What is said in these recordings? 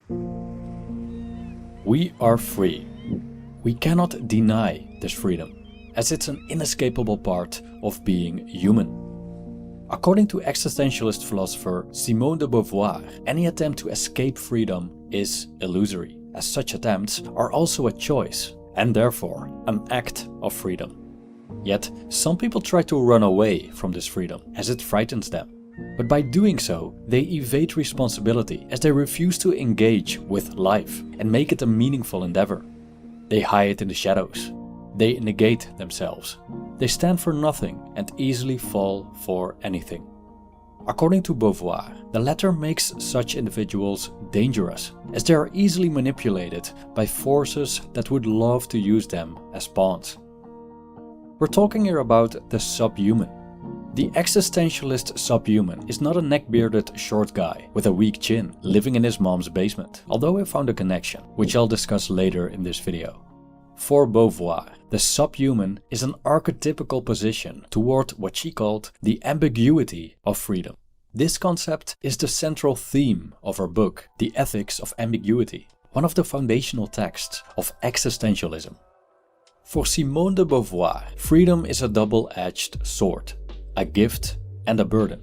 We are free. We cannot deny this freedom, as it's an inescapable part of being human. According to existentialist philosopher Simone de Beauvoir, any attempt to escape freedom is illusory, as such attempts are also a choice, and therefore an act of freedom. Yet, some people try to run away from this freedom, as it frightens them. But by doing so, they evade responsibility as they refuse to engage with life and make it a meaningful endeavor. They hide in the shadows. They negate themselves. They stand for nothing and easily fall for anything. According to Beauvoir, the latter makes such individuals dangerous, as they are easily manipulated by forces that would love to use them as pawns. We're talking here about the subhuman. The existentialist subhuman is not a neck-bearded short guy with a weak chin living in his mom's basement, although I found a connection, which I'll discuss later in this video. For Beauvoir, the subhuman is an archetypical position toward what she called the ambiguity of freedom. This concept is the central theme of her book, The Ethics of Ambiguity, one of the foundational texts of existentialism. For Simone de Beauvoir, freedom is a double-edged sword, a gift and a burden.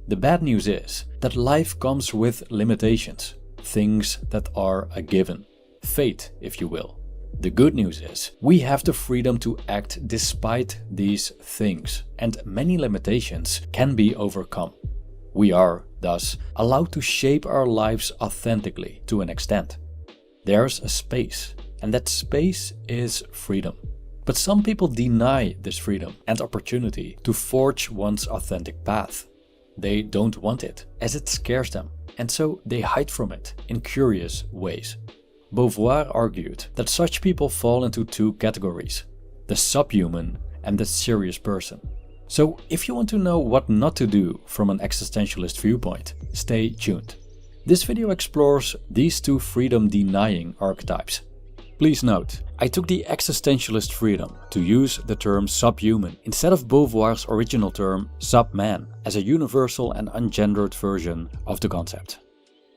The bad news is that life comes with limitations, things that are a given, fate if you will. The good news is we have the freedom to act despite these things, and many limitations can be overcome. We are, thus, allowed to shape our lives authentically to an extent. There's a space, and that space is freedom. But some people deny this freedom and opportunity to forge one's authentic path. They don't want it, as it scares them, and so they hide from it in curious ways. Beauvoir argued that such people fall into two categories, the subhuman and the serious person. So if you want to know what not to do from an existentialist viewpoint, stay tuned. This video explores these two freedom-denying archetypes. Please note, I took the existentialist freedom to use the term subhuman instead of Beauvoir's original term subman as a universal and ungendered version of the concept.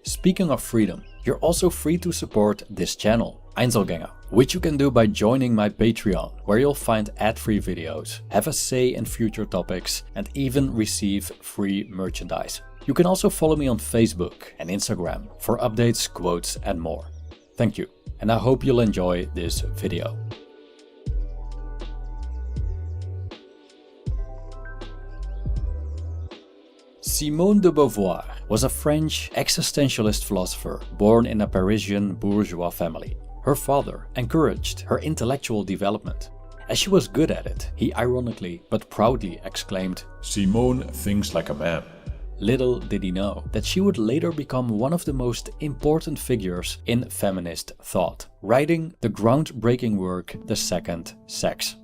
Speaking of freedom, you're also free to support this channel, Einzelgänger, which you can do by joining my Patreon, where you'll find ad-free videos, have a say in future topics, and even receive free merchandise. You can also follow me on Facebook and Instagram for updates, quotes, and more. Thank you. And I hope you'll enjoy this video. Simone de Beauvoir was a French existentialist philosopher born in a Parisian bourgeois family. Her father encouraged her intellectual development. As she was good at it, he ironically but proudly exclaimed, "Simone thinks like a man." Little did he know that she would later become one of the most important figures in feminist thought, writing the groundbreaking work The Second Sex.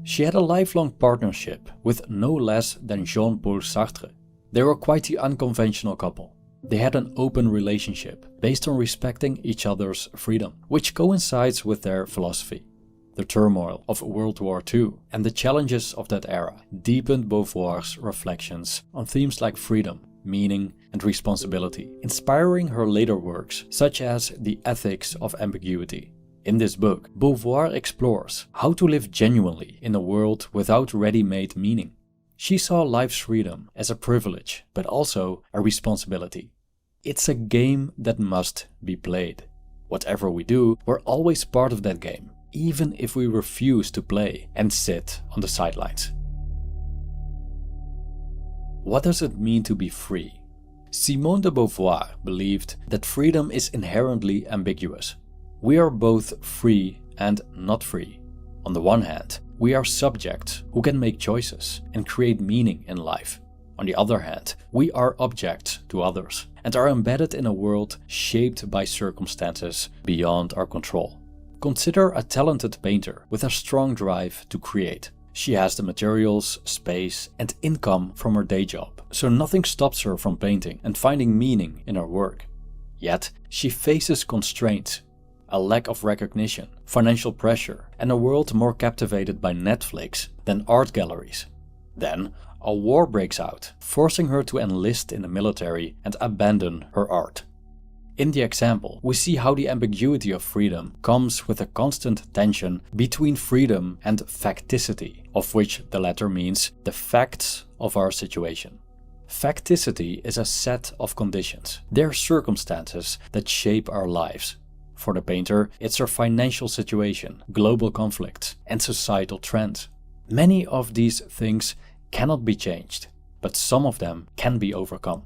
She had a lifelong partnership with no less than Jean-Paul Sartre. They were quite the unconventional couple. They had an open relationship based on respecting each other's freedom, which coincides with their philosophy. The turmoil of World War II and the challenges of that era deepened Beauvoir's reflections on themes like freedom, meaning, and responsibility, inspiring her later works such as The Ethics of Ambiguity. In this book, Beauvoir explores how to live genuinely in a world without ready-made meaning. She saw life's freedom as a privilege, but also a responsibility. It's a game that must be played. Whatever we do, we're always part of that game, even if we refuse to play and sit on the sidelines. What does it mean to be free? Simone de Beauvoir believed that freedom is inherently ambiguous. We are both free and not free. On the one hand, we are subjects who can make choices and create meaning in life. On the other hand, we are objects to others and are embedded in a world shaped by circumstances beyond our control. Consider a talented painter with a strong drive to create. She has the materials, space, and income from her day job, so nothing stops her from painting and finding meaning in her work. Yet, she faces constraints, a lack of recognition, financial pressure, and a world more captivated by Netflix than art galleries. Then, a war breaks out, forcing her to enlist in the military and abandon her art. In the example, we see how the ambiguity of freedom comes with a constant tension between freedom and facticity, of which the latter means the facts of our situation. Facticity is a set of conditions. They're circumstances that shape our lives. For the painter, it's our financial situation, global conflicts, and societal trends. Many of these things cannot be changed, but some of them can be overcome.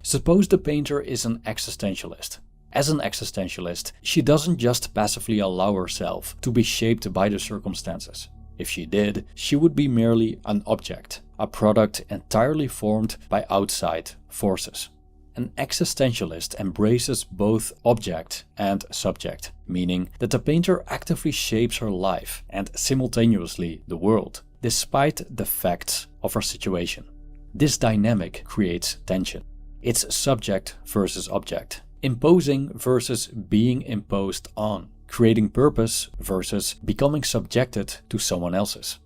Suppose the painter is an existentialist. As an existentialist, she doesn't just passively allow herself to be shaped by the circumstances. If she did, she would be merely an object, a product entirely formed by outside forces. An existentialist embraces both object and subject, meaning that the painter actively shapes her life and simultaneously the world, despite the facts of her situation. This dynamic creates tension. It's subject versus object, imposing versus being imposed on, creating purpose versus becoming subjected to someone else's.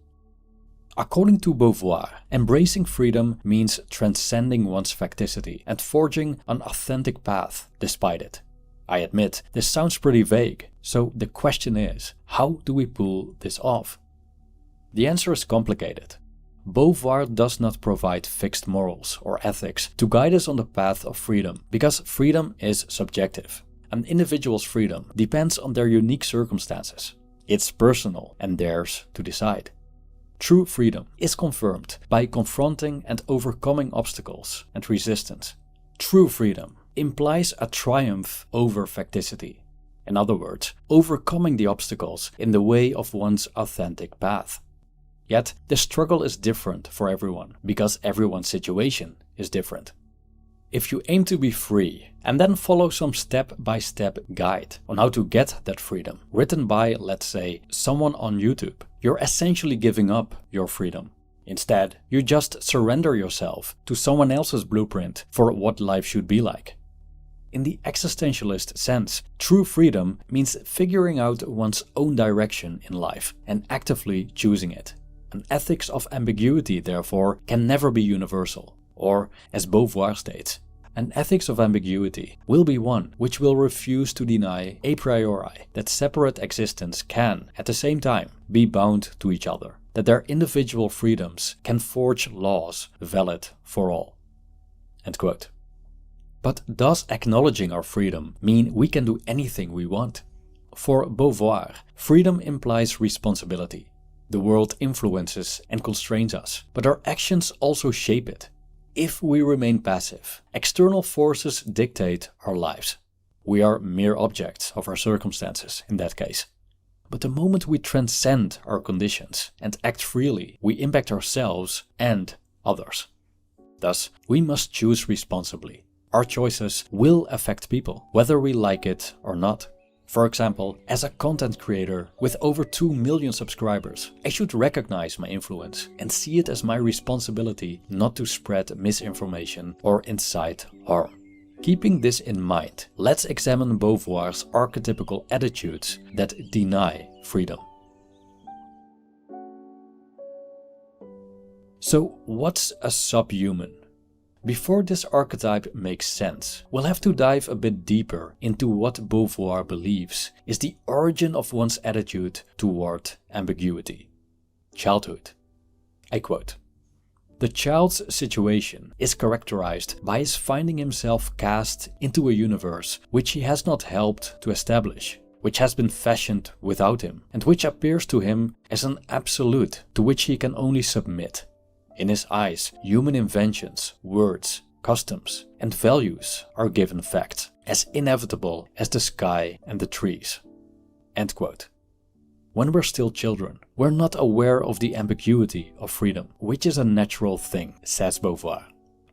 According to Beauvoir, embracing freedom means transcending one's facticity and forging an authentic path despite it. I admit, this sounds pretty vague, so the question is, how do we pull this off? The answer is complicated. Beauvoir does not provide fixed morals or ethics to guide us on the path of freedom, because freedom is subjective. An individual's freedom depends on their unique circumstances. It's personal and theirs to decide. True freedom is confirmed by confronting and overcoming obstacles and resistance. True freedom implies a triumph over facticity. In other words, overcoming the obstacles in the way of one's authentic path. Yet, the struggle is different for everyone, because everyone's situation is different. If you aim to be free, and then follow some step-by-step guide on how to get that freedom, written by, let's say, someone on YouTube, you're essentially giving up your freedom. Instead, you just surrender yourself to someone else's blueprint for what life should be like. In the existentialist sense, true freedom means figuring out one's own direction in life and actively choosing it. An ethics of ambiguity, therefore, can never be universal. Or, as Beauvoir states, an ethics of ambiguity will be one which will refuse to deny a priori that separate existence can, at the same time, be bound to each other, that their individual freedoms can forge laws valid for all. End quote. But does acknowledging our freedom mean we can do anything we want? For Beauvoir, freedom implies responsibility. The world influences and constrains us, but our actions also shape it. If we remain passive, external forces dictate our lives. We are mere objects of our circumstances in that case. But the moment we transcend our conditions and act freely, we impact ourselves and others. Thus, we must choose responsibly. Our choices will affect people, whether we like it or not. For example, as a content creator with over 2 million subscribers, I should recognize my influence and see it as my responsibility not to spread misinformation or incite harm. Keeping this in mind, let's examine Beauvoir's archetypical attitudes that deny freedom. So, what's a subhuman? Before this archetype makes sense, we'll have to dive a bit deeper into what Beauvoir believes is the origin of one's attitude toward ambiguity. Childhood. I quote, "The child's situation is characterized by his finding himself cast into a universe which he has not helped to establish, which has been fashioned without him, and which appears to him as an absolute to which he can only submit. In his eyes, human inventions, words, customs, and values are given facts, as inevitable as the sky and the trees." End quote. When we're still children, we're not aware of the ambiguity of freedom, which is a natural thing, says Beauvoir.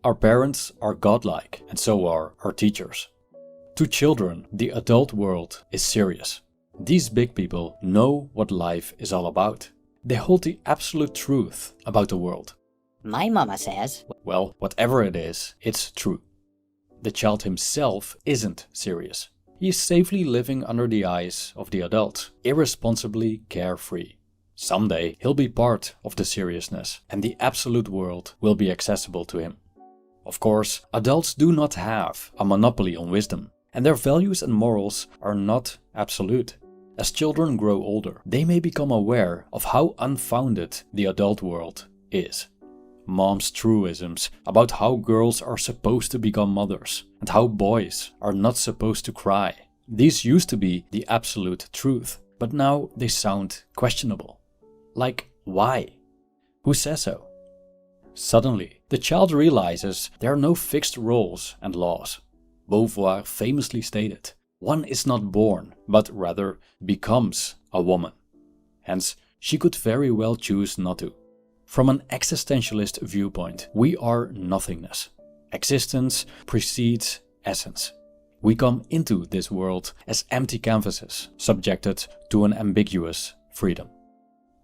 Our parents are godlike, and so are our teachers. To children, the adult world is serious. These big people know what life is all about. They hold the absolute truth about the world. My mama says... Well, whatever it is, it's true. The child himself isn't serious. He is safely living under the eyes of the adult, irresponsibly carefree. Someday he'll be part of the seriousness, and the absolute world will be accessible to him. Of course, adults do not have a monopoly on wisdom, and their values and morals are not absolute. As children grow older, they may become aware of how unfounded the adult world is. Mom's truisms about how girls are supposed to become mothers and how boys are not supposed to cry. These used to be the absolute truth, but now they sound questionable. Like, why? Who says so? Suddenly, the child realizes there are no fixed roles and laws. Beauvoir famously stated, "One is not born, but rather becomes a woman." Hence, she could very well choose not to. From an existentialist viewpoint, we are nothingness. Existence precedes essence. We come into this world as empty canvases, subjected to an ambiguous freedom.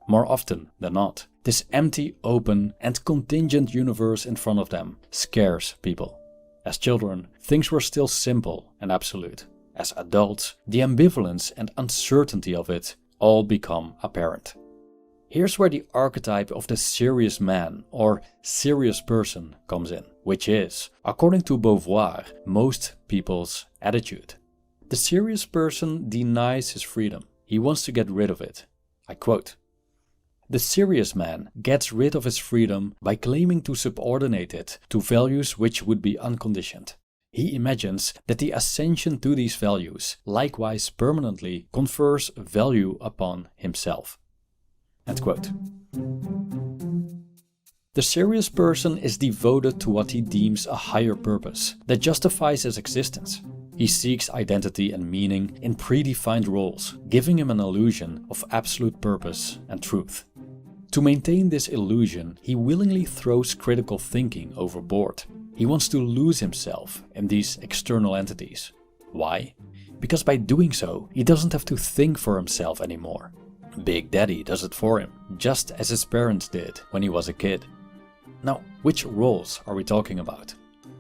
More often than not, this empty, open, and contingent universe in front of them scares people. As children, things were still simple and absolute. As adults, the ambivalence and uncertainty of it all become apparent. Here's where the archetype of the serious man or serious person comes in, which is, according to Beauvoir, most people's attitude. The serious person denies his freedom. He wants to get rid of it. I quote, "The serious man gets rid of his freedom by claiming to subordinate it to values which would be unconditioned. He imagines that the ascension to these values likewise permanently confers value upon himself." End quote. The serious person is devoted to what he deems a higher purpose that justifies his existence. He seeks identity and meaning in predefined roles, giving him an illusion of absolute purpose and truth. To maintain this illusion, he willingly throws critical thinking overboard. He wants to lose himself in these external entities. Why? Because by doing so, he doesn't have to think for himself anymore. Big Daddy does it for him, just as his parents did when he was a kid. Now, which roles are we talking about?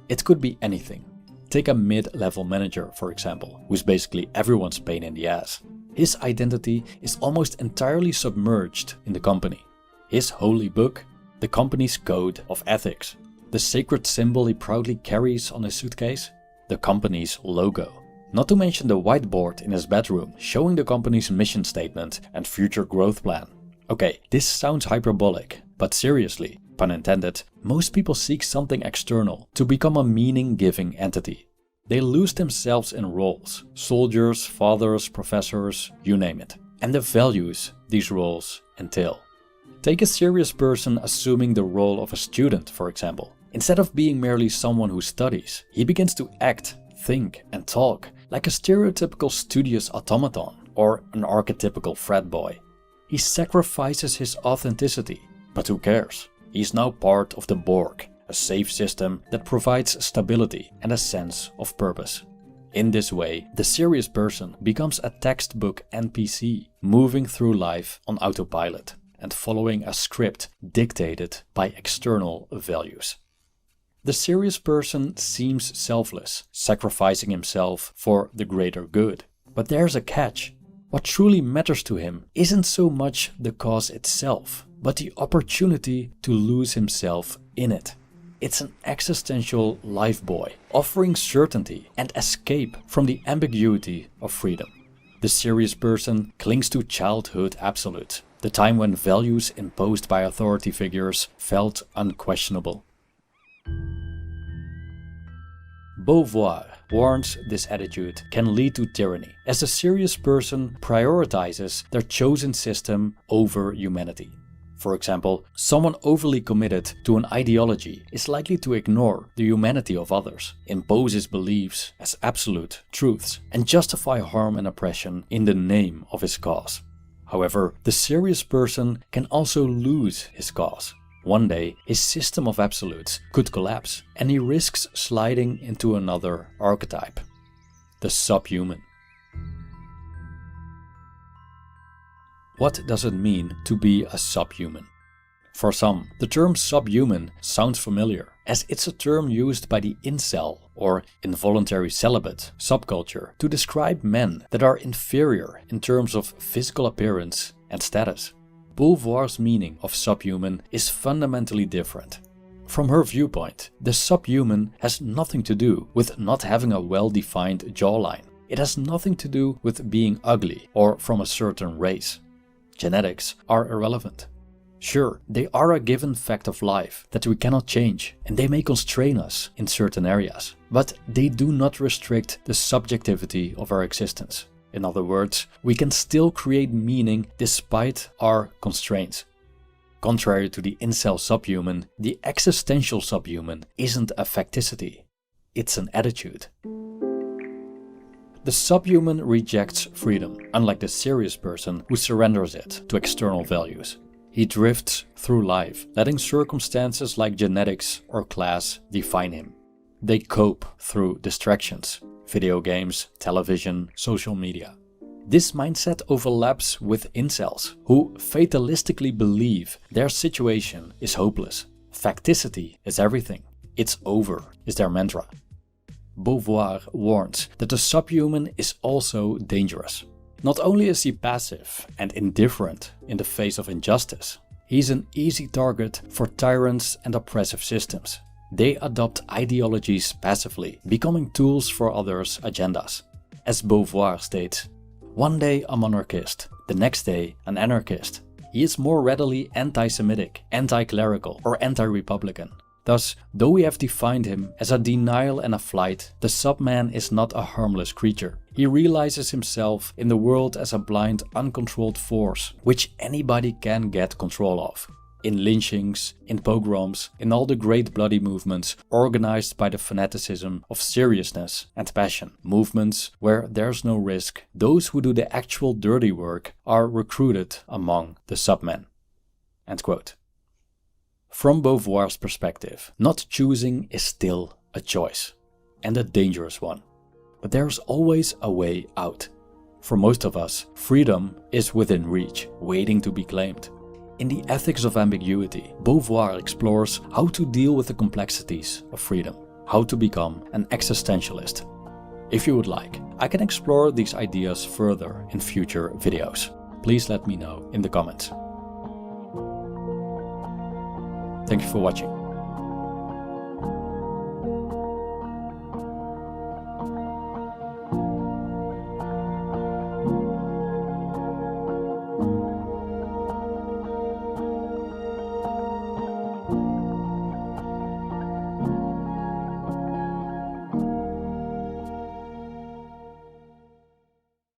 It could be anything. Take a mid-level manager, for example, who's basically everyone's pain in the ass. His identity is almost entirely submerged in the company. His holy book, the company's code of ethics. The sacred symbol he proudly carries on his suitcase, the company's logo. Not to mention the whiteboard in his bedroom showing the company's mission statement and future growth plan. Okay, this sounds hyperbolic, but seriously, pun intended, most people seek something external to become a meaning-giving entity. They lose themselves in roles, soldiers, fathers, professors, you name it, and the values these roles entail. Take a serious person assuming the role of a student, for example. Instead of being merely someone who studies, he begins to act, think, and talk like a stereotypical studious automaton or an archetypical frat boy. He sacrifices his authenticity, but who cares? He's now part of the Borg, a safe system that provides stability and a sense of purpose. In this way, the serious person becomes a textbook NPC, moving through life on autopilot and following a script dictated by external values. The serious person seems selfless, sacrificing himself for the greater good. But there's a catch. What truly matters to him isn't so much the cause itself, but the opportunity to lose himself in it. It's an existential lifebuoy, offering certainty and escape from the ambiguity of freedom. The serious person clings to childhood absolute, the time when values imposed by authority figures felt unquestionable. Beauvoir warns this attitude can lead to tyranny, as the serious person prioritizes their chosen system over humanity. For example, someone overly committed to an ideology is likely to ignore the humanity of others, impose his beliefs as absolute truths, and justify harm and oppression in the name of his cause. However, the serious person can also lose his cause. One day, his system of absolutes could collapse, and he risks sliding into another archetype, the subhuman. What does it mean to be a subhuman? For some, the term subhuman sounds familiar, as it's a term used by the incel or involuntary celibate subculture to describe men that are inferior in terms of physical appearance and status. Beauvoir's meaning of subhuman is fundamentally different. From her viewpoint, the subhuman has nothing to do with not having a well-defined jawline. It has nothing to do with being ugly or from a certain race. Genetics are irrelevant. Sure, they are a given fact of life that we cannot change, and they may constrain us in certain areas, but they do not restrict the subjectivity of our existence. In other words, we can still create meaning despite our constraints. Contrary to the incel subhuman, the existential subhuman isn't a facticity, it's an attitude. The subhuman rejects freedom, unlike the serious person who surrenders it to external values. He drifts through life, letting circumstances like genetics or class define him. They cope through distractions, video games, television, social media. This mindset overlaps with incels, who fatalistically believe their situation is hopeless. Facticity is everything. It's over is their mantra. Beauvoir warns that the subhuman is also dangerous. Not only is he passive and indifferent in the face of injustice, he's an easy target for tyrants and oppressive systems. They adopt ideologies passively, becoming tools for others' agendas. As Beauvoir states, one day a monarchist, the next day an anarchist. He is more readily anti-Semitic, anti-clerical or anti-republican. Thus, though we have defined him as a denial and a flight, the subman is not a harmless creature. He realizes himself in the world as a blind, uncontrolled force, which anybody can get control of. In lynchings, in pogroms, in all the great bloody movements organized by the fanaticism of seriousness and passion. Movements where there's no risk, those who do the actual dirty work are recruited among the submen. End quote. From Beauvoir's perspective, not choosing is still a choice, and a dangerous one. But there's always a way out. For most of us, freedom is within reach, waiting to be claimed. In the Ethics of Ambiguity, Beauvoir explores how to deal with the complexities of freedom, how to become an existentialist. If you would like, I can explore these ideas further in future videos. Please let me know in the comments. Thank you for watching.